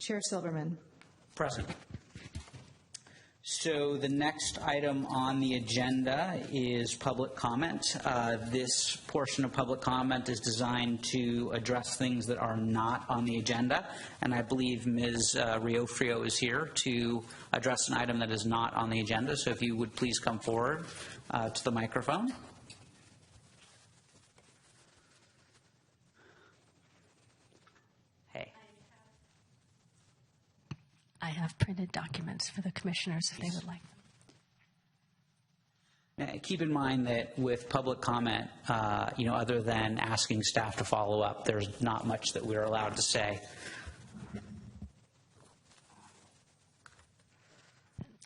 Chair Silberman. Present. So the next item on the agenda is public comment. This portion of public comment is designed to address things that are not on the agenda, and I believe Ms. Riofrio is here to address an item that is not on the agenda. So if you would please come forward to the microphone. Hey. I have printed documents for the commissioners if they would like them. Now, keep in mind that with public comment, other than asking staff to follow up, there's not much that we're allowed to say.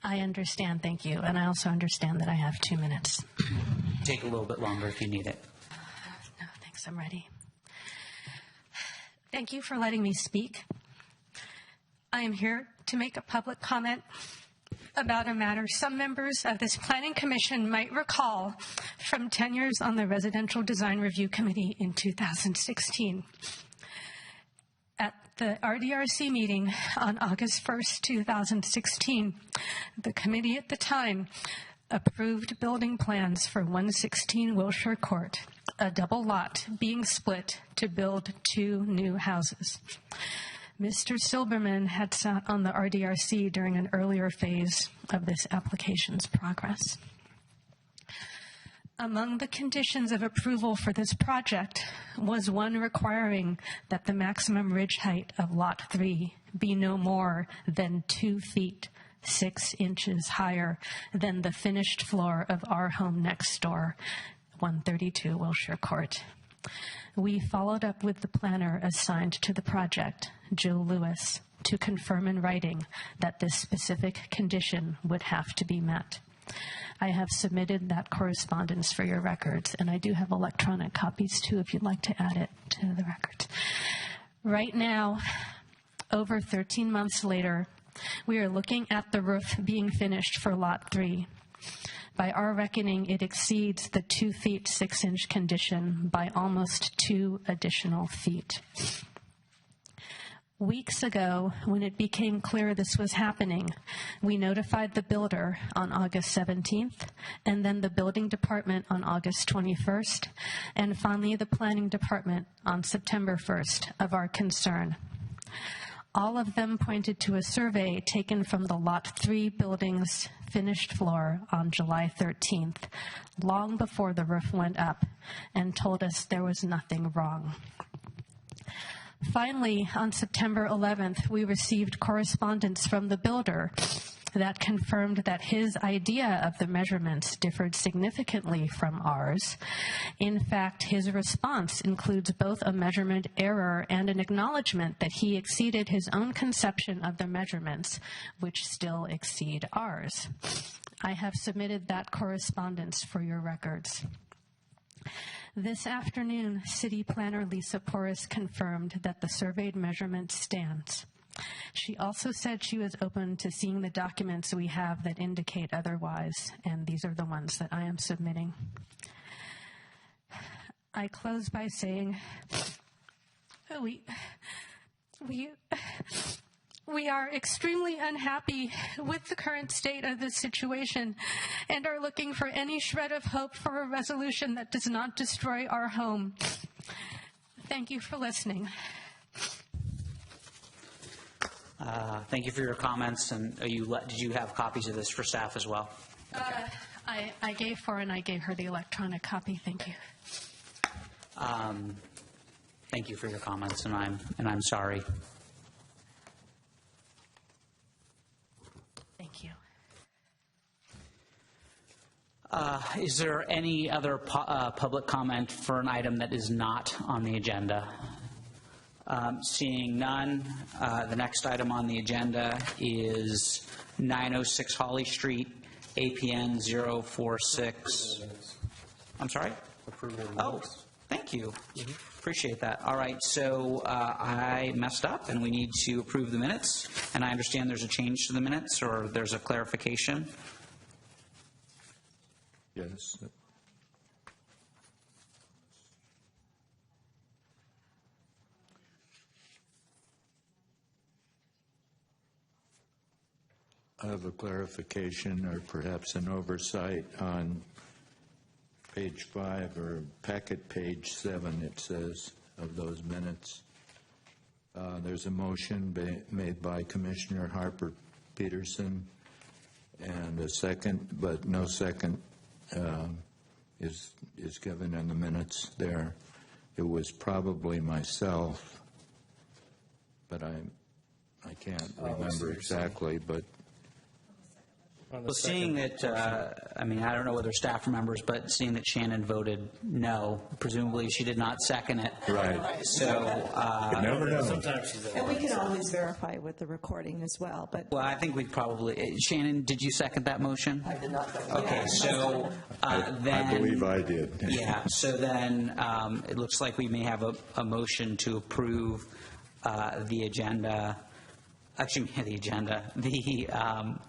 I understand, thank you. And I also understand that I have 2 minutes. Take a little bit longer if you need it. No, thanks, I'm ready. Thank you for letting me speak. I am here to make a public comment about a matter some members of this Planning Commission might recall from tenures on the Residential Design Review Committee in 2016. At the RDRC meeting on August 1st, 2016, the committee at the time approved building plans for 116 Wilshire Court, a double lot being split to build 2 new houses. Mr. Silberman had sat on the RDRC during an earlier phase of this application's progress. Among the conditions of approval for this project was one requiring that the maximum ridge height of Lot 3 be no more than 2 feet 6 inches higher than the finished floor of our home next door, 132 Wilshire Court. We followed up with the planner assigned to the project, Joe Lewis, to confirm in writing that this specific condition would have to be met. I have submitted that correspondence for your records, and I do have electronic copies too if you'd like to add it to the records. Right now, over 13 months later, we are looking at the roof being finished for Lot 3. By our reckoning, it exceeds the 2 feet 6 inch condition by almost 2 additional feet. Weeks ago, when it became clear this was happening, we notified the builder on August 17th, and then the building department on August 21st, and finally the planning department on September 1st of our concern. All of them pointed to a survey taken from the Lot 3 building's finished floor on July 13th, long before the roof went up, and told us there was nothing wrong. Finally, on September 11th, we received correspondence from the builder that confirmed that his idea of the measurements differed significantly from ours. In fact, his response includes both a measurement error and an acknowledgement that he exceeded his own conception of the measurements, which still exceed ours. I have submitted that correspondence for your records. This afternoon, City Planner Lisa Porras confirmed that the surveyed measurement stands. She also said she was open to seeing the documents we have that indicate otherwise, and these are the ones that I am submitting. I close by saying we are extremely unhappy with the current state of this situation and are looking for any shred of hope for a resolution that does not destroy our home. Thank you for listening. Thank you for your comments. And did you have copies of this for staff as well? Okay. I gave her the electronic copy. Thank you. Thank you for your comments, and I'm sorry. Thank you. Is there any other public comment for an item that is not on the agenda? Seeing none, the next item on the agenda is 906 Holly Street, APN 046. I'm sorry? Approval of Oh, minutes. thank you. Appreciate that. All right, so I messed up, and we need to approve the minutes. And I understand there's a change to the minutes, or there's a clarification. Yes. I have a clarification or perhaps an oversight on page 5 or packet page 7, it says, of those minutes. There's a motion made by Commissioner Harper Peterson and a second, but no second is given in the minutes there. It was probably myself, but I can't remember exactly, but Well, seeing that, I mean, I don't know whether staff remembers, but seeing that Shannon voted no, presumably she did not second it. right. So, You never know. And we can always verify with the recording as well, but well, I think we probably, Shannon, did you second that motion? I did not second. Okay, so then. I believe I did. Yeah, so then it looks like we may have a motion to approve the agenda, actually, the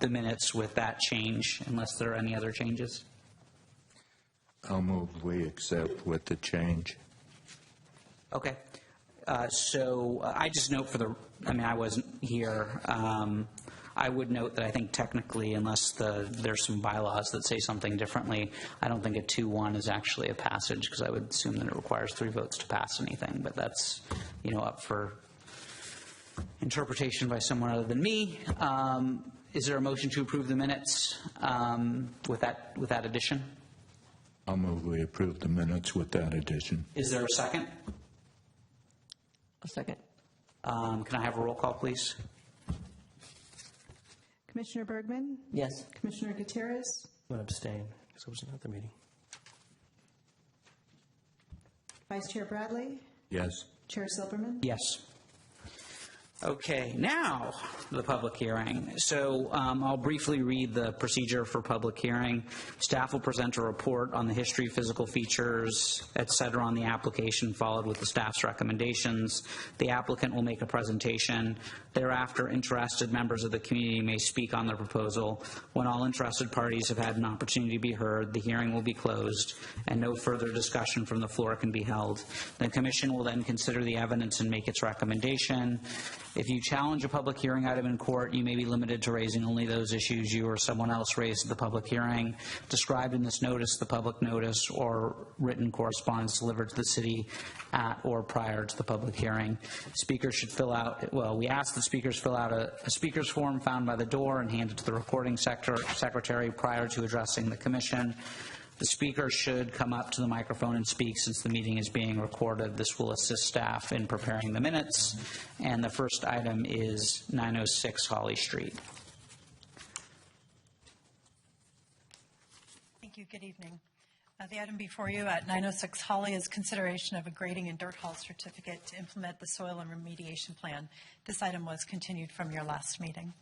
minutes with that change, unless there are any other changes. I'll move we accept with the change. Okay. So I just note I wasn't here. I would note that I think technically, unless there's some bylaws that say something differently, I don't think a 2-1 is actually a passage, because I would assume that it requires 3 votes to pass anything, but that's, up for interpretation by someone other than me. Is there a motion to approve the minutes with that addition? I'll move we approve the minutes with that addition. Is there a second? A second. Can I have a roll call, please? Commissioner Bergman, Yes. Commissioner Gutierrez, I'm going to abstain because I wasn't at the meeting. Vice Chair Bradley, Yes? Chair Silverman. Yes. Okay, now the public hearing. So I'll briefly read the procedure for public hearing. Staff will present a report on the history, physical features, et cetera, on the application, followed with the staff's recommendations. The applicant will make a presentation. Thereafter, interested members of the community may speak on the proposal. When all interested parties have had an opportunity to be heard, the hearing will be closed, and no further discussion from the floor can be held. The commission will then consider the evidence and make its recommendation. If you challenge a public hearing item in court, you may be limited to raising only those issues you or someone else raised at the public hearing, described in this notice, the public notice, or written correspondence delivered to the city at or prior to the public hearing. Speakers should fill out, we ask that speakers fill out a speaker's form found by the door and hand it to the recording secretary prior to addressing the commission. The speaker should come up to the microphone and speak since the meeting is being recorded. This will assist staff in preparing the minutes. And the first item is 906 Holly Street. Thank you. Good evening. The item before you at 906 Holly is consideration of a grading and dirt haul certificate to implement the soil and remediation plan. This item was continued from your last meeting.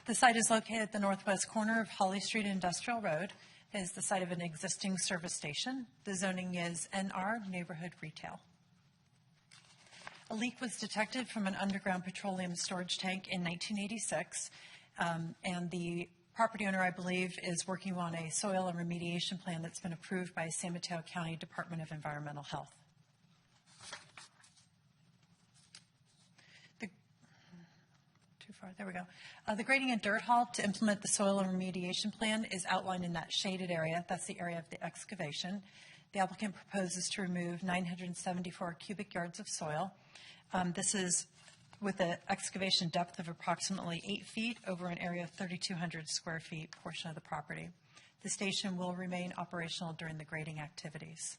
The site is located at the northwest corner of Holly Street Industrial Road. It is the site of an existing service station. The zoning is NR, neighborhood retail. A leak was detected from an underground petroleum storage tank in 1986, and the property owner, I believe, is working on a soil and remediation plan that's been approved by San Mateo County Department of Environmental Health. There we go. The grading and dirt haul to implement the soil and remediation plan is outlined in that shaded area. That's the area of the excavation. The applicant proposes to remove 974 cubic yards of soil. This is with an excavation depth of approximately 8 feet over an area of 3,200 square feet portion of the property. The station will remain operational during the grading activities.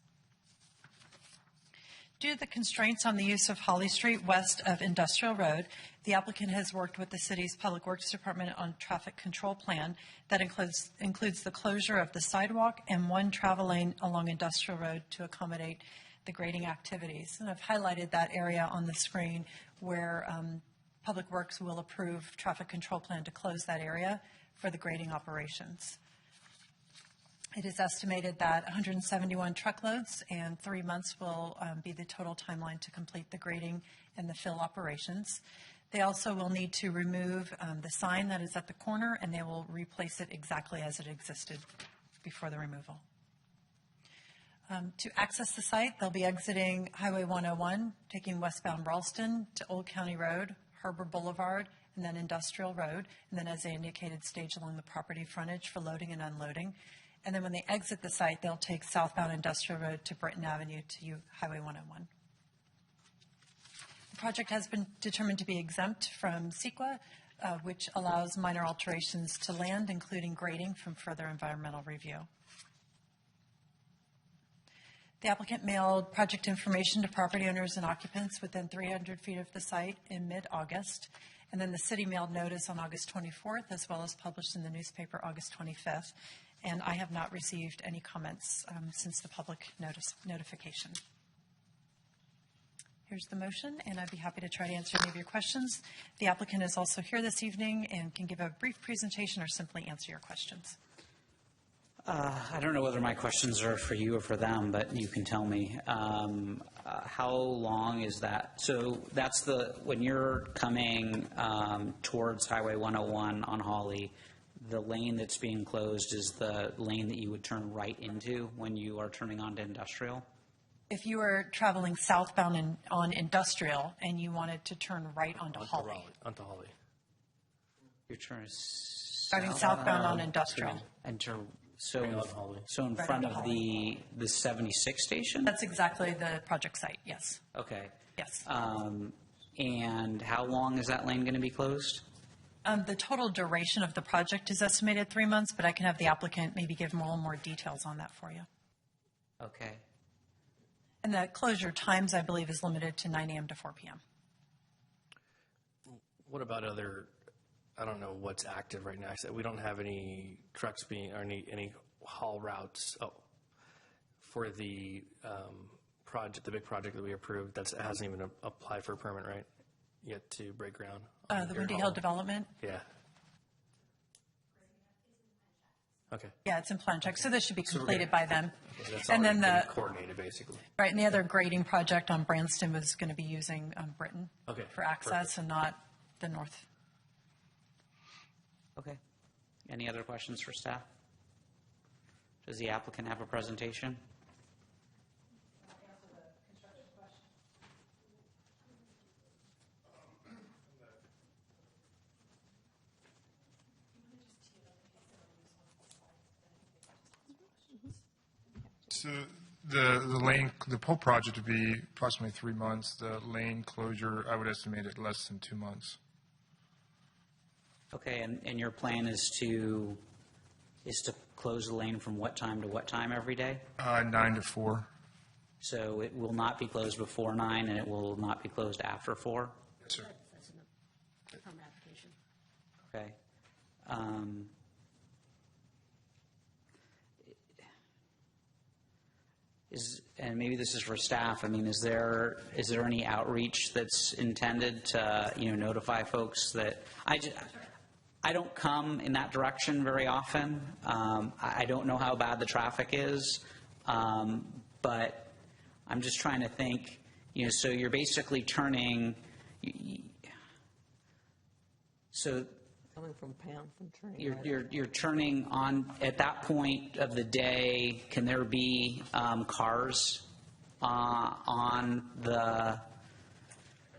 Due to the constraints on the use of Holly Street west of Industrial Road, the applicant has worked with the city's Public Works Department on a traffic control plan that includes the closure of the sidewalk and one travel lane along Industrial Road to accommodate the grading activities. And I've highlighted that area on the screen where Public Works will approve traffic control plan to close that area for the grading operations. It is estimated that 171 truckloads and 3 months will be the total timeline to complete the grading and the fill operations. They also will need to remove the sign that is at the corner, and they will replace it exactly as it existed before the removal. To access the site, they'll be exiting Highway 101, taking westbound Ralston to Old County Road, Harbor Boulevard, and then Industrial Road, and then, as I indicated, stage along the property frontage for loading and unloading. And then when they exit the site, they'll take southbound Industrial Road to Britton Avenue to Highway 101. The project has been determined to be exempt from CEQA, which allows minor alterations to land, including grading, from further environmental review. The applicant mailed project information to property owners and occupants within 300 feet of the site in mid-August, and then the city mailed notice on August 24th, as well as published in the newspaper August 25th, and I have not received any comments since the public notification. Here's the motion, and I'd be happy to try to answer any of your questions. The applicant is also here this evening and can give a brief presentation or simply answer your questions. I don't know whether my questions are for you or for them, but you can tell me. How long is that? So that's when you're coming towards Highway 101 on Hawley, the lane that's being closed is the lane that you would turn right into when you are turning onto Industrial? If you were traveling southbound on Industrial and you wanted to turn right onto Hawley. Onto Hawley. You're turning Starting southbound on Industrial. So in Right front onto of the 76 station? That's exactly the project site, yes. Okay. Yes. And how long is that lane going to be closed? The total duration of the project is estimated 3 months, but I can have the applicant maybe give more details on that for you. Okay. And the closure times, I believe, is limited to 9 a.m. to 4 p.m. What about other, I don't know what's active right now. I said we don't have any trucks or any haul routes for the project, the big project that we approved that hasn't even applied for a permit, right? Yet to break ground. The Windy Hill development? Yeah. Okay. Yeah, it's in plan check, so this should be completed by then. Okay, that's And then already been coordinated, basically. Right, and the other grading project on Branston was going to be using Britton for access perfect. and not the north. Okay. Any other questions for staff? Does the applicant have a presentation? So the whole project would be approximately 3 months. The lane closure, I would estimate it less than 2 months. Okay, and your plan is to close the lane from what time to what time every day? 9 to 4. So it will not be closed before 9 and it will not be closed after 4? Yes, sir. Okay. And maybe this is for staff, I mean, is there any outreach that's intended to, notify folks that, I don't come in that direction very often. I don't know how bad the traffic is, but I'm just trying to think, so you're basically turning, so Coming from Pam, from turning right. you're turning on, at that point of the day, can there be cars on the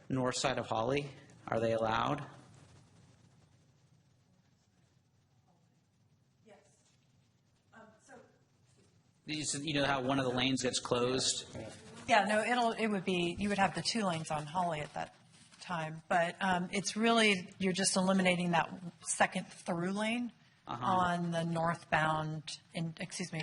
north side of Hawley? Are they allowed? Yes. You know how one of the lanes gets closed? Yeah, no, it would be, you would have the 2 lanes on Hawley at that time, but it's really, you're just eliminating that second through lane on the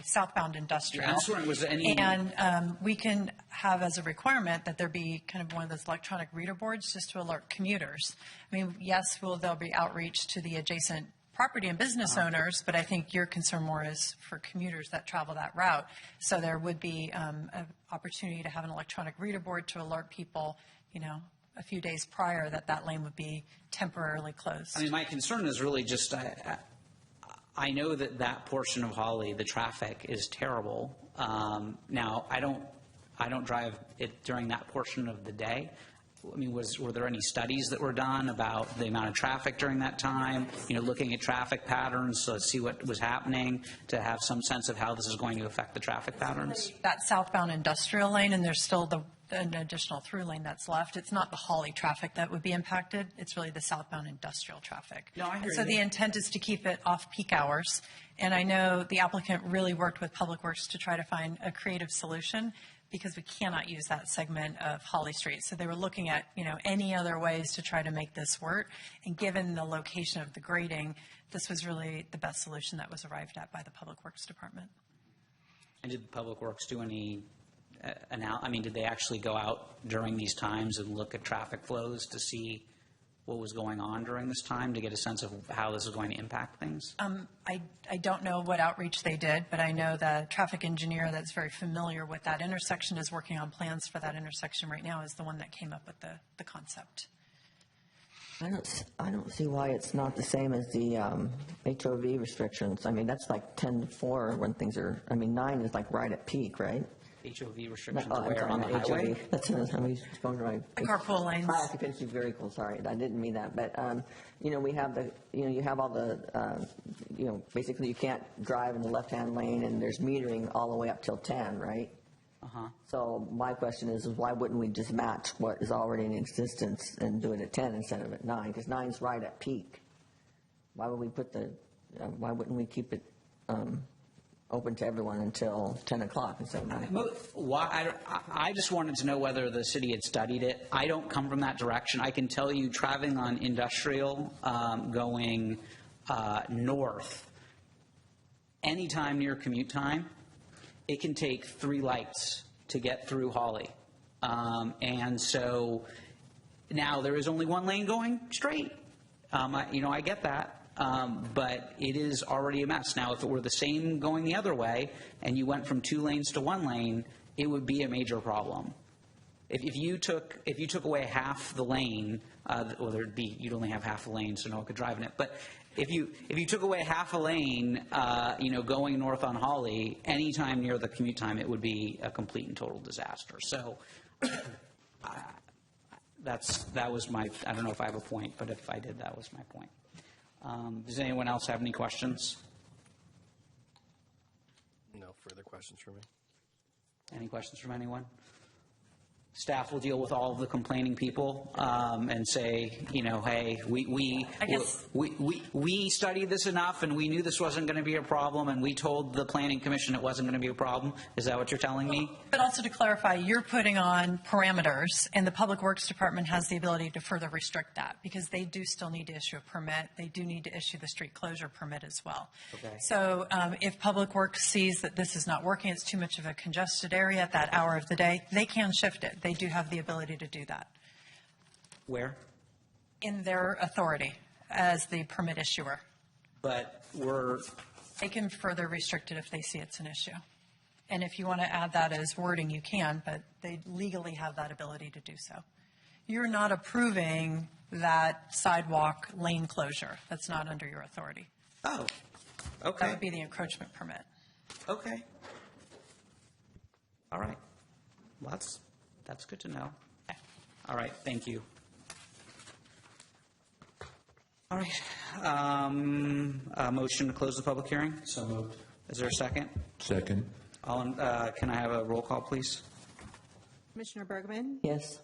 southbound Industrial. I'm just wondering, was there any? And we can have as a requirement that there be kind of one of those electronic reader boards just to alert commuters. I mean, yes, there'll be outreach to the adjacent property and business owners, but I think your concern more is for commuters that travel that route. So there would be an opportunity to have an electronic reader board to alert people, a few days prior that lane would be temporarily closed. I mean, my concern is really just, I know that portion of Hawley, the traffic is terrible. Now, I don't drive it during that portion of the day. I mean, were there any studies that were done about the amount of traffic during that time? You know, looking at traffic patterns, so see what was happening, to have some sense of how this is going to affect the traffic patterns? That southbound industrial lane, and there's still an additional through lane that's left. It's not the Holly traffic that would be impacted. It's really the southbound industrial traffic. No, I hear and so you. the intent is to keep it off peak hours. And I know the applicant really worked with Public Works to try to find a creative solution, because we cannot use that segment of Holly Street. So they were looking at, you know, any other ways to try to make this work. And given the location of the grading, this was really the best solution that was arrived at by the Public Works Department. And did Public Works do any, I mean, did they actually go out during these times and look at traffic flows to see what was going on during this time, to get a sense of how this is going to impact things? I don't know what outreach they did, but I know the traffic engineer that's very familiar with that intersection is working on plans for that intersection right now, is the one that came up with the concept. I don't see why it's not the same as the HOV restrictions. I mean, that's like 10 to 4 when things are, I mean, 9 is like right at peak, right? HOV restrictions I'm where, on the talking highway? HOV. That's what I'm going to my. The carpool lanes. High occupancy vehicle, sorry, I didn't mean that. But, you know, we have you have all the, you know, basically you can't drive in the left-hand lane, and there's metering all the way up till 10, right? Uh-huh. So my question is why wouldn't we just match what is already in existence and do it at 10 instead of at 9? Because 9's right at peak. Why would we why wouldn't we keep it open to everyone until 10 o'clock instead of 9? I just wanted to know whether the city had studied it. I don't come from that direction. I can tell you, traveling on industrial, going north, anytime near commute time, it can take 3 lights to get through Holly. And so now there is only 1 lane going straight. I get that. But it is already a mess. Now, if it were the same going the other way, and you went from 2 lanes to 1 lane, it would be a major problem. If you took away half the lane, well, you'd only have half the lane, so no one could drive in it. But if you took away half a lane, going north on Holly, anytime near the commute time, it would be a complete and total disaster. So that was my. I don't know if I have a point, but if I did, that was my point. Does anyone else have any questions? No further questions for me. Any questions from anyone? Staff will deal with all of the complaining people and say, hey, we studied this enough, and we knew this wasn't going to be a problem, and we told the Planning Commission it wasn't going to be a problem. Is that what you're telling me? But also to clarify, you're putting on parameters, and the Public Works Department has the ability to further restrict that, because they do still need to issue a permit. They do need to issue the street closure permit as well. Okay. So if Public Works sees that this is not working, it's too much of a congested area at that hour of the day, they can shift it. They do have the ability to do that. Where? In their authority as the permit issuer. But They can further restrict it if they see it's an issue. And if you want to add that as wording, you can, but they legally have that ability to do so. You're not approving that sidewalk lane closure. That's not under your authority. Oh, okay. That would be the encroachment permit. Okay. All right. Well, that's good to know. All right, thank you. All right. A motion to close the public hearing? So moved. Is there a second? Second. Can I have a roll call, please? Commissioner Bergman? Yes.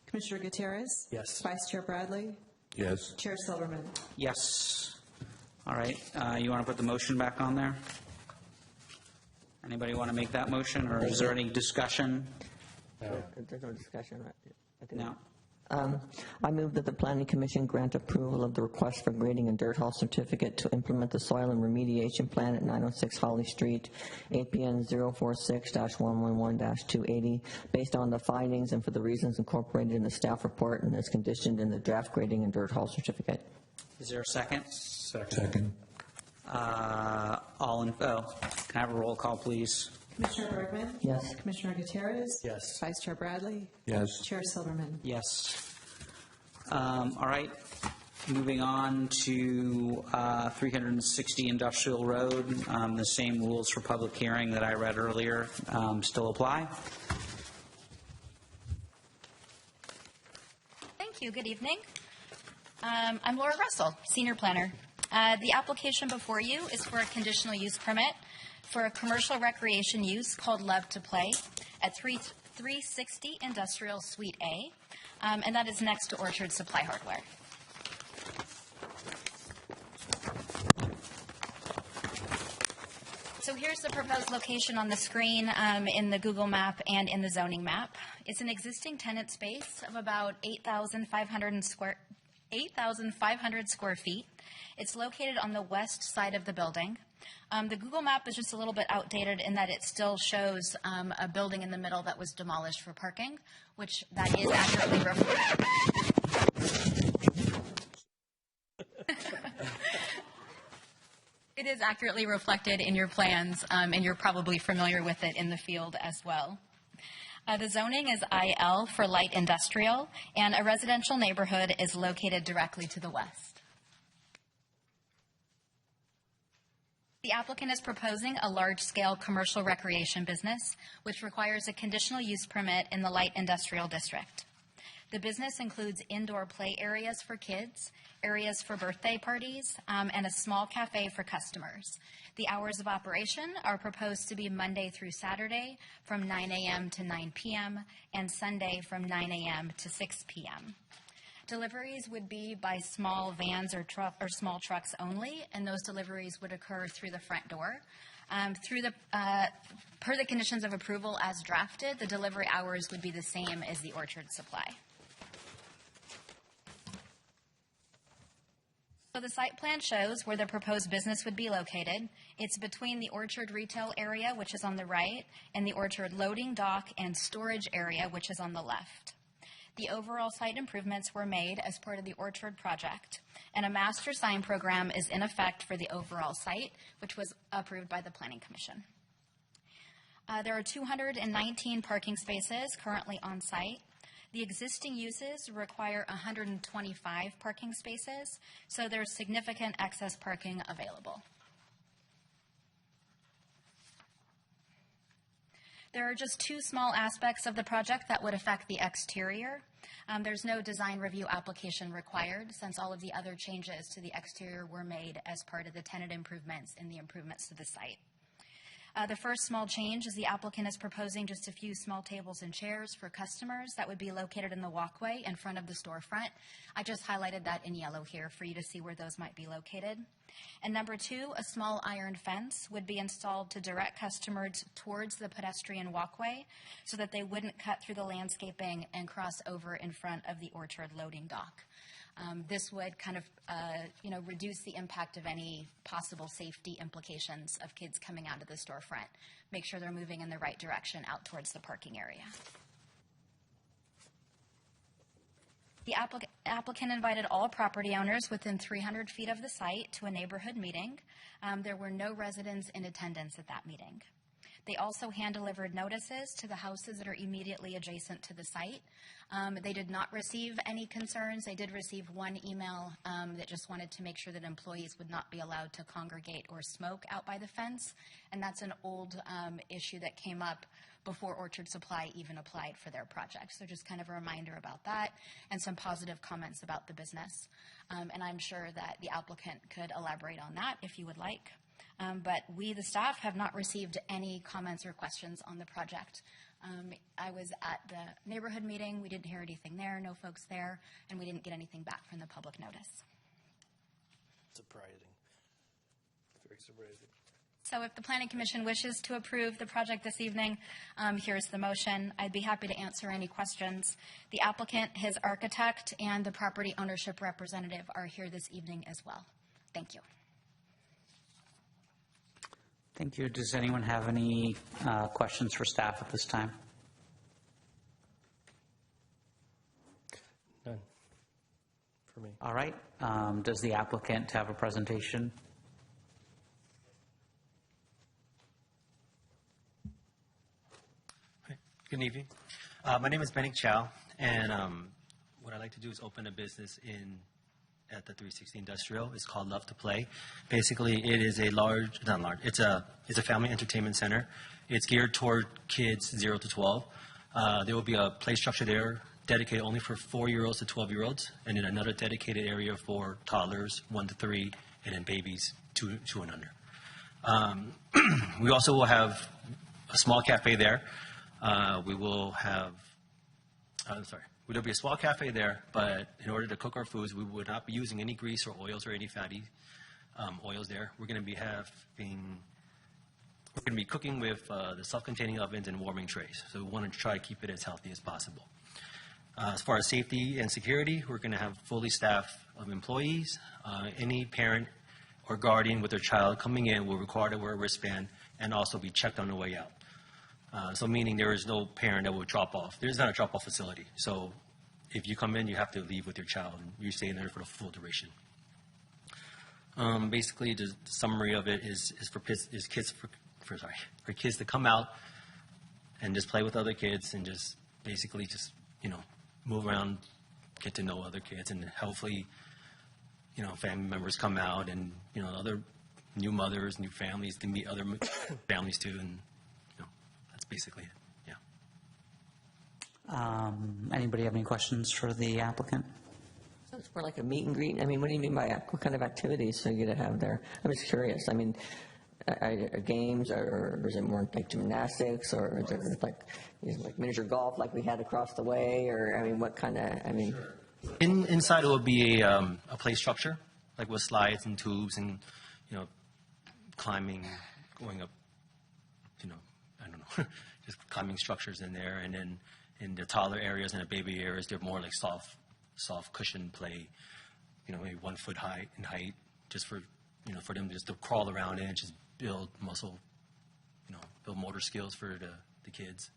Commissioner Gutierrez? Yes. Vice Chair Bradley? Yes. Chair Silverman? Yes. All right. You want to put the motion back on there? Anybody want to make that motion, or is there any discussion? There's no discussion, right? I think. No. I move that the Planning Commission grant approval of the request for grading and dirt haul certificate to implement the soil and remediation plan at 906 Holly Street, APN 046-111-280, based on the findings and for the reasons incorporated in the staff report and as conditioned in the draft grading and dirt haul certificate. Is there a second? Second. Can I have a roll call, please? Commissioner Bergman? Yes. Commissioner Gutierrez? Yes. Vice Chair Bradley? Yes. Chair Silverman? Yes. All right. Moving on to 360 Industrial Road. The same rules for public hearing that I read earlier still apply. you. Good evening. I'm Laura Russell, Senior Planner. The application before you is for a conditional use permit for a commercial recreation use called Love to Play at 360 Industrial Suite A, and that is next to Orchard Supply Hardware. So here's the proposed location on the screen in the Google map and in the zoning map. It's an existing tenant space of about 8,500 square feet. It's located on the west side of the building. The Google map is just a little bit outdated in that it still shows a building in the middle that was demolished for parking, which that is accurately reflected. It is accurately reflected in your plans, and you're probably familiar with it in the field as well. The zoning is IL for light industrial, and a residential neighborhood is located directly to the west. The applicant is proposing a large-scale commercial recreation business, which requires a conditional use permit in the light industrial district. The business includes indoor play areas for kids, areas for birthday parties, and a small cafe for customers. The hours of operation are proposed to be Monday through Saturday from 9 a.m. to 9 p.m. and Sunday from 9 a.m. to 6 p.m. Deliveries would be by small vans or small trucks only, and those deliveries would occur through the front door. Per the conditions of approval as drafted, the delivery hours would be the same as the Orchard Supply. So the site plan shows where the proposed business would be located. It's between the Orchard retail area, which is on the right, and the Orchard loading dock and storage area, which is on the left. The overall site improvements were made as part of the Orchard project, and a master sign program is in effect for the overall site, which was approved by the Planning Commission. There are 219 parking spaces currently on site. The existing uses require 125 parking spaces, so there's significant excess parking available. There are just two small aspects of the project that would affect the exterior. There's no design review application required since all of the other changes to the exterior were made as part of the tenant improvements and the improvements to the site. The first small change is the applicant is proposing just a few small tables and chairs for customers that would be located in the walkway in front of the storefront. I just highlighted that in yellow here for you to see where those might be located. And number two, a small iron fence would be installed to direct customers towards the pedestrian walkway so that they wouldn't cut through the landscaping and cross over in front of the Orchard loading dock. This would kind of, reduce the impact of any possible safety implications of kids coming out of the storefront. Make sure they're moving in the right direction out towards the parking area. The applicant invited all property owners within 300 feet of the site to a neighborhood meeting. There were no residents in attendance at that meeting. They also hand-delivered notices to the houses that are immediately adjacent to the site. They did not receive any concerns. They did receive one email that just wanted to make sure that employees would not be allowed to congregate or smoke out by the fence, and that's an old issue that came up before Orchard Supply even applied for their project. So just kind of a reminder about that and some positive comments about the business. And I'm sure that the applicant could elaborate on that if you would like. But we, the staff, have not received any comments or questions on the project. I was at the neighborhood meeting. We didn't hear anything there, no folks there, and we didn't get anything back from the public notice. Surprising. Very surprising. So if the Planning Commission wishes to approve the project this evening, here's the motion. I'd be happy to answer any questions. The applicant, his architect, and the property ownership representative are here this evening as well. Thank you. Thank you. Does anyone have any questions for staff at this time? None for me. All right. Does the applicant have a presentation? Good evening. My name is Benny Chow, and what I'd like to do is open a business at the 360 Industrial. It's called Love to Play. Basically, it is it's a family entertainment center. It's geared toward kids 0 to 12. There will be a play structure there dedicated only for 4-year-olds to 12-year-olds, and then another dedicated area for toddlers, 1 to 3, and then babies, 2 and under. We also will have a small cafe there. We will have, there'll be a small cafe there, but in order to cook our foods, we would not be using any grease or oils or any fatty oils there. We're going to be cooking with the self-containing ovens and warming trays. So we want to try to keep it as healthy as possible. As far as safety and security, we're going to have fully staffed employees. Any parent or guardian with their child coming in will require to wear a wristband and also be checked on the way out. So meaning there is no parent that will drop off. There's not a drop-off facility. So if you come in, you have to leave with your child, and you're staying there for the full duration. Basically, the summary of it is for kids to come out and just play with other kids and just basically move around, get to know other kids, and hopefully, family members come out and, other new mothers, new families to meet other families too, and that's basically it. Yeah. Anybody have any questions for the applicant? So it's more like a meet and greet. I mean, what do you mean by what kind of activities are you going to have there? I'm just curious. I mean, are games, or is it more like gymnastics, or is it like miniature golf like we had across the way, or I mean, what kind of? I mean, inside it will be a play structure, like with slides and tubes and climbing, going up, I don't know, just climbing structures in there, and then in the toddler areas and the baby areas, they're more like soft cushion play, maybe 1 foot high in height, just for for them just to crawl around and just build muscle, build motor skills for the kids.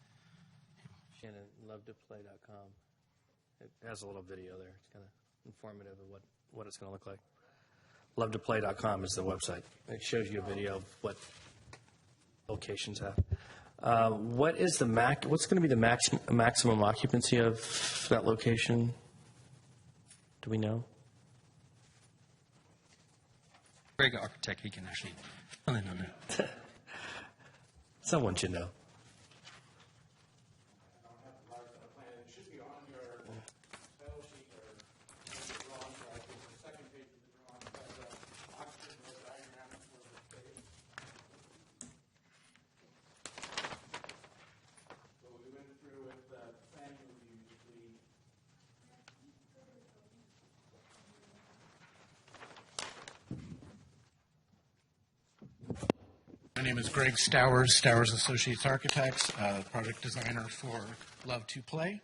Shannon, lovetoplay.com. It has a little video there. It's kind of informative of what it's going to look like. Lovetoplay.com is the website. It shows you a video of what locations have. What's going to be the maximum occupancy of that location? Do we know? Greg, architect, he can actually fill in on that. Someone should know. My name is Greg Stowers, Stowers Associates Architects, project designer for Love to Play.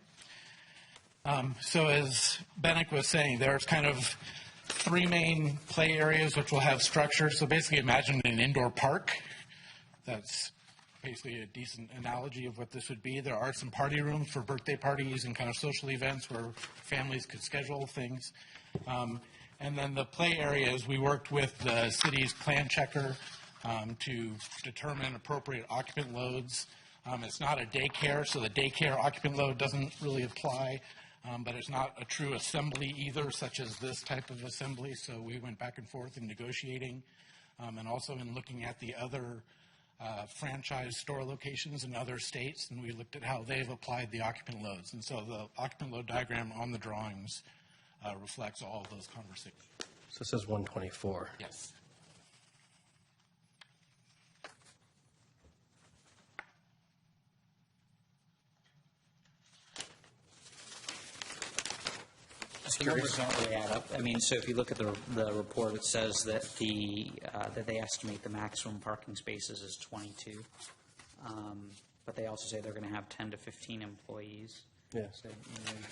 So as Benek was saying, there's kind of 3 main play areas which will have structures. So basically imagine an indoor park. That's basically a decent analogy of what this would be. There are some party rooms for birthday parties and kind of social events where families could schedule things. And then the play areas, we worked with the city's plan checker to determine appropriate occupant loads. It's not a daycare, so the daycare occupant load doesn't really apply, but it's not a true assembly either, such as this type of assembly. So we went back and forth in negotiating and also in looking at the other franchise store locations in other states, and we looked at how they've applied the occupant loads. And so the occupant load diagram on the drawings reflects all of those conversations. So it says 124. Yes. The numbers don't really add up. I mean, so if you look at the report, it says that that they estimate the maximum parking spaces is 22. But they also say they're going to have 10 to 15 employees. Yeah. So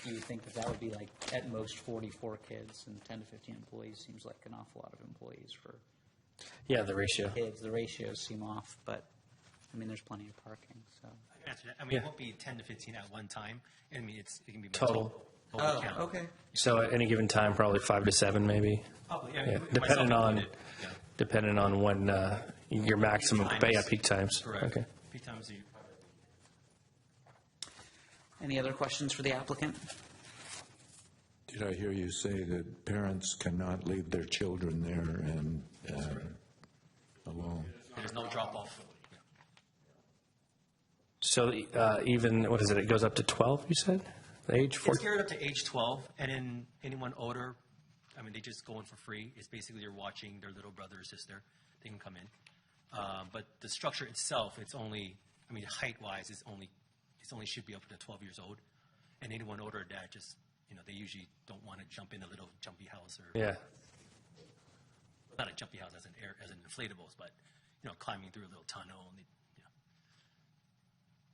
you think that would be like at most 44 kids, and 10 to 15 employees seems like an awful lot of employees for Yeah, the ratio. kids. The ratios seem off, but I mean, there's plenty of parking. So. I mean, it won't be 10 to 15 at one time. I mean, it can be Total. count. Okay. So at any given time, probably 5 to 7, maybe. Probably, Yeah, myself included. Yeah. depending on when your maximum Times. peak times. Correct. Okay. Peak times are Any other questions for the applicant? Did I hear you say that parents cannot leave their children there and alone? There's no drop-off. So even, what is it? It goes up to 12, you said? age? It's geared up to age 12, and then anyone older, I mean, they just go in for free. It's basically you're watching their little brother or sister. They can come in. But the structure itself, it's only, I mean, height-wise, it's only should be up to 12 years old. And anyone older than that, just, you know, they usually don't want to jump in a little jumpy house or Yeah. not a jumpy house as an inflatables, but, you know, climbing through a little tunnel. And, you know.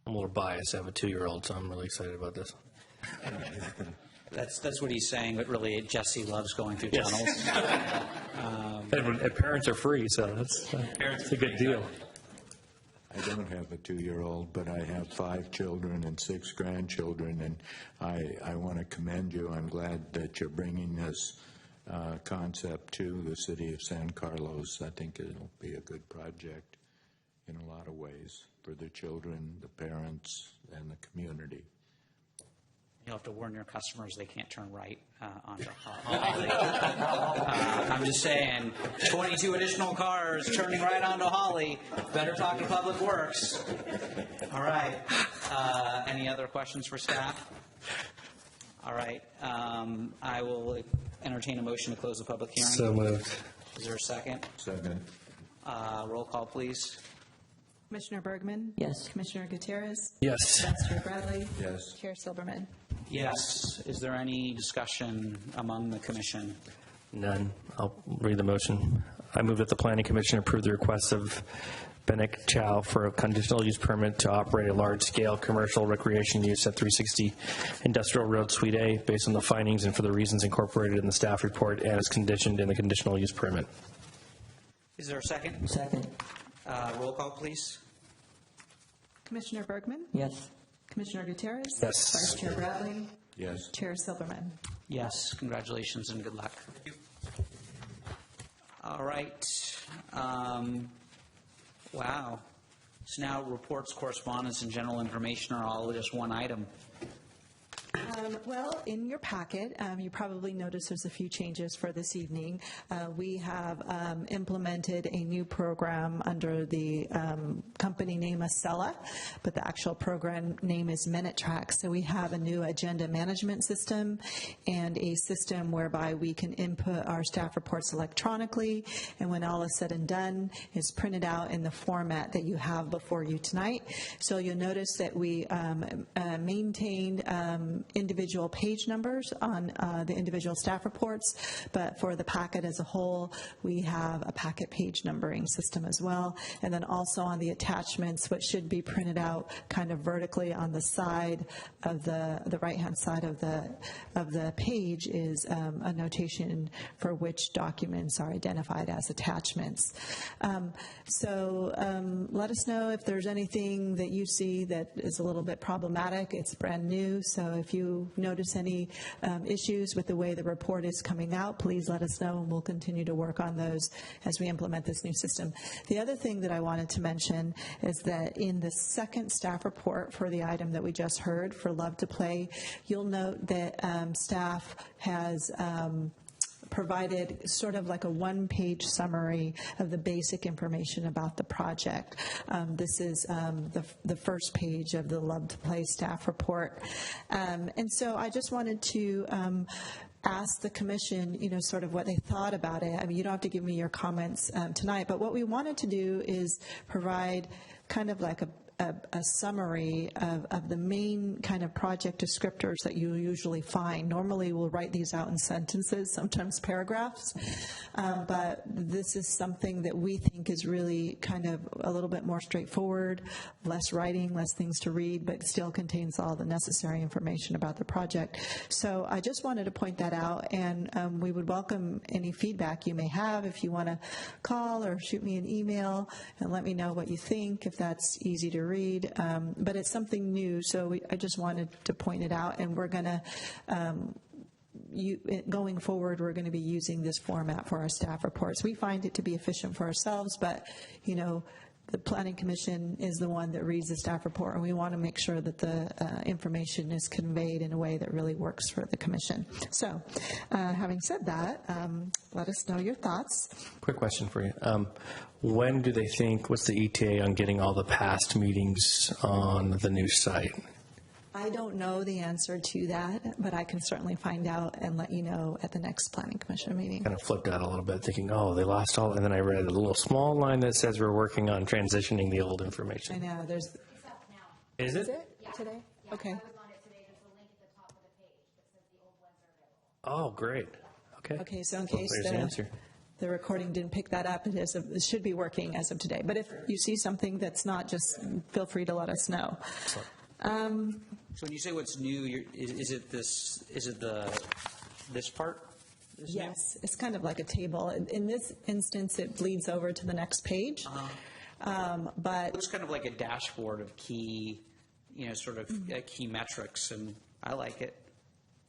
I'm a little biased. I have a 2-year-old, so I'm really excited about this. That's what he's saying, but really Jesse loves going through Yes. tunnels. And parents are free, so that's a good deal. I don't have a 2-year-old, but I have 5 children and 6 grandchildren, and I want to commend you. I'm glad that you're bringing this concept to the city of San Carlos. I think it'll be a good project in a lot of ways for the children, the parents, and the community. You'll have to warn your customers they can't turn right onto Holly. I'm just saying, 22 additional cars turning right onto Holly. Better talk to Public Works. All right. Any other questions for staff? All right. I will entertain a motion to close the public hearing. So moved. Is there a second? Second. Roll call, please. Commissioner Bergman? Yes. Commissioner Gutierrez? Yes. Vice Chair Bradley? Yes. Chair Silverman? Yes. Is there any discussion among the commission? None. I'll read the motion. I move that the Planning Commission approve the request of Benek Chow for a conditional use permit to operate a large-scale commercial recreation use at 360 Industrial Road, Suite A, based on the findings and for the reasons incorporated in the staff report and as conditioned in the conditional use permit. Is there a second? Second. Roll call, please. Commissioner Bergman? Yes. Commissioner Gutierrez? Yes. Vice Chair Bradley? Yes. Chair Silverman? Yes, congratulations and good luck. All right. Wow. So now reports, correspondence, and general information are all just one item. Well, in your packet, you probably noticed there's a few changes for this evening. We have implemented a new program under the company name Acela, but the actual program name is MinuteTrack. So we have a new agenda management system and a system whereby we can input our staff reports electronically, and when all is said and done, it's printed out in the format that you have before you tonight. So you'll notice that we maintained individual page numbers on the individual staff reports, but for the packet as a whole, we have a packet page numbering system as well. And then also on the attachments, what should be printed out kind of vertically on the side of the right-hand side of the page is a notation for which documents are identified as attachments. So let us know if there's anything that you see that is a little bit problematic. It's brand new, so if you notice any issues with the way the report is coming out, please let us know, and we'll continue to work on those as we implement this new system. The other thing that I wanted to mention is that in the second staff report for the item that we just heard for Love to Play, you'll note that staff has provided sort of like a one-page summary of the basic information about the project. This is the first page of the Love to Play staff report. And so I just wanted to ask the commission, sort of what they thought about it. I mean, you don't have to give me your comments tonight, but what we wanted to do is provide kind of like a summary of the main kind of project descriptors that you usually find. Normally we'll write these out in sentences, sometimes paragraphs, but this is something that we think is really kind of a little bit more straightforward, less writing, less things to read, but still contains all the necessary information about the project. So I just wanted to point that out, and we would welcome any feedback you may have. If you want to call or shoot me an email and let me know what you think, if that's easy to read, but it's something new, so I just wanted to point it out, and we're going to going forward, we're going to be using this format for our staff reports. We find it to be efficient for ourselves, but the Planning Commission is the one that reads the staff report, and we want to make sure that the information is conveyed in a way that really works for the Commission. So, having said that, let us know your thoughts. Quick question for you. When do they think, what's the ETA on getting all the past meetings on the new site? I don't know the answer to that, but I can certainly find out and let you know at the next Planning Commission meeting. Kind of flipped out a little bit, thinking, oh, they lost all, and then I read a little small line that says we're working on transitioning the old I information. know, there's, Is it? is it today? Okay. Oh, great. Okay. Okay, so in Well, case there's the answer. the recording didn't pick that up, it should be working as of today. But if you see something that's not, just feel free to let us know. So when you say what's new, is it this part? Is new? Yes, it's kind of like a table. In this instance, it bleeds over to the next page. But It's kind of like a dashboard of key, sort of key metrics, and I like it.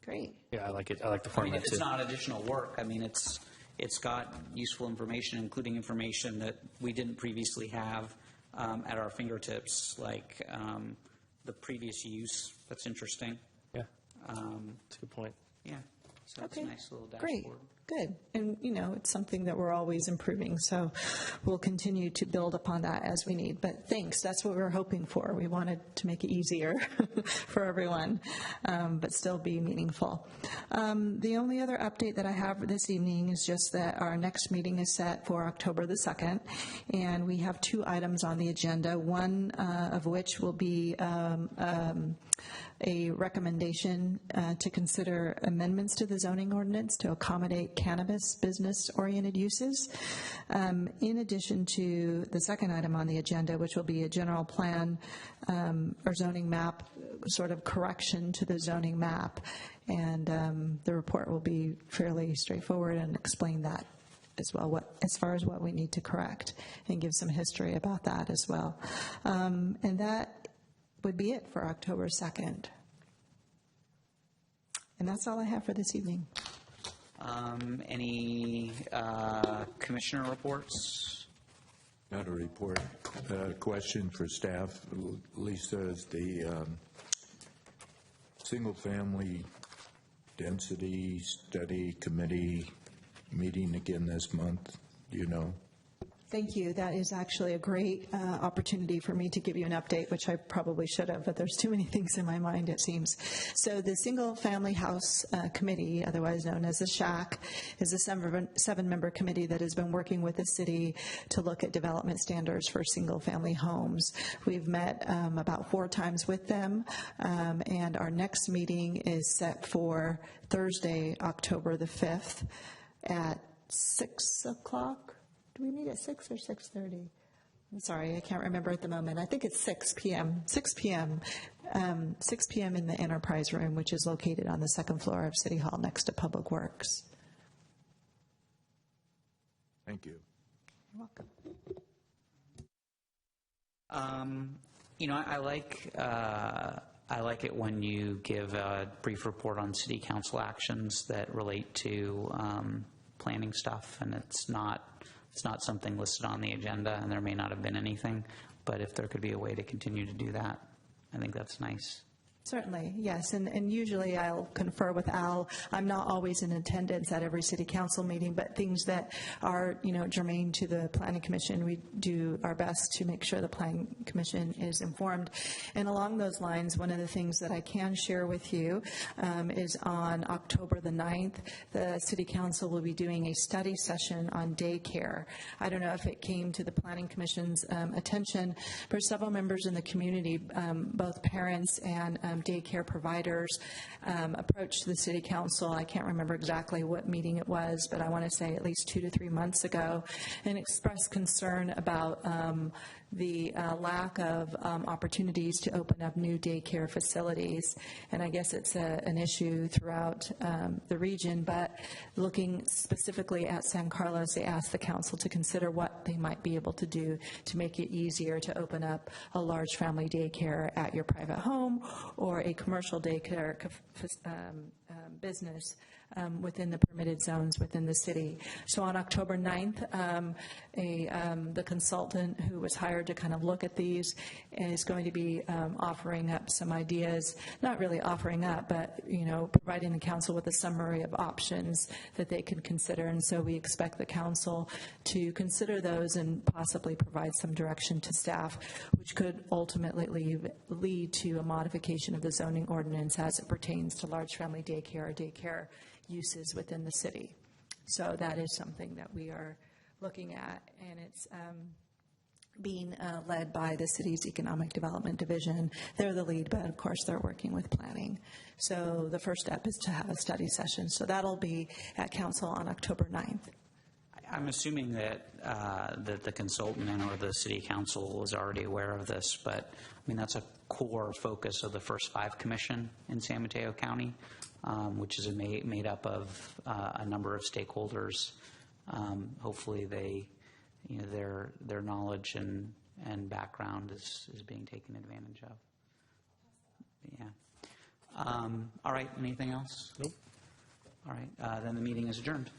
great. Yeah, I like it. I like the I mean, format it's too. not additional work. I mean, it's got useful information, including information that we didn't previously have at our fingertips, like the previous use. That's interesting. Yeah, that's a good point. Yeah, so it's Okay, a nice little dashboard. great, good. And, it's something that we're always improving, so we'll continue to build upon that as we need. But thanks, that's what we were hoping for. We wanted to make it easier for everyone, but still be meaningful. The only other update that I have this evening is just that our next meeting is set for October the 2nd, and we have 2 items on the agenda, one of which will be a recommendation to consider amendments to the zoning ordinance to accommodate cannabis business-oriented uses. In addition to the second item on the agenda, which will be a general plan or zoning map, sort of correction to the zoning map. And the report will be fairly straightforward and explain that as well, as far as what we need to correct, and give some history about that as well. And that would be it for October 2nd. And that's all I have for this evening. Any commissioner reports? Not a report. Question for staff. Lisa, is the single-family density study committee meeting again this month? Do you know? Thank you. That is actually a great opportunity for me to give you an update, which I probably should have, but there's too many things in my mind, it seems. So the Single Family House Committee, otherwise known as the SHAC, is a seven-member committee that has been working with the city to look at development standards for single-family homes. We've met about 4 times with them, and our next meeting is set for Thursday, October the 5th at 6 o'clock. Do we meet at 6 or 6:30? I'm sorry, I can't remember at the moment. I think it's 6 p.m. 6 p.m. 6 p.m. in the Enterprise Room, which is located on the 2nd floor of City Hall next to Public Works. Thank you. You're welcome. I like it when you give a brief report on city council actions that relate to planning stuff, and it's not something listed on the agenda, and there may not have been anything, but if there could be a way to continue to do that, I think that's nice. Certainly, yes, and usually I'll confer with Al. I'm not always in attendance at every city council meeting, but things that are, germane to the planning commission, we do our best to make sure the planning commission is informed. And along those lines, one of the things that I can share with you is on October the 9th, the city council will be doing a study session on daycare. I don't know if it came to the planning commission's attention, but several members in the community, both parents and daycare providers, approached the city council. I can't remember exactly what meeting it was, but I want to say at least 2 to 3 months ago, and expressed concern about the lack of opportunities to open up new daycare facilities. And I guess it's an issue throughout the region, but looking specifically at San Carlos, they asked the council to consider what they might be able to do to make it easier to open up a large family daycare at your private home or a commercial daycare business within the permitted zones within the city. So on October 9th, the consultant who was hired to kind of look at these is going to be offering up some ideas, not really offering up, but, providing the council with a summary of options that they can consider. And so we expect the council to consider those and possibly provide some direction to staff, which could ultimately lead to a modification of the zoning ordinance as it pertains to large family daycare or daycare uses within the city. So that is something that we are looking at, and it's being led by the city's Economic Development Division. They're the lead, but of course they're working with planning. So the first step is to have a study session. So that'll be at council on October 9th. I'm assuming that that the consultant and or the city council is already aware of this, but I mean that's a core focus of the First Five Commission in San Mateo County, which is made up of a number of stakeholders. Hopefully, their knowledge and background is being taken advantage of. Yeah. All right. Anything else? Nope. All right. Then the meeting is adjourned.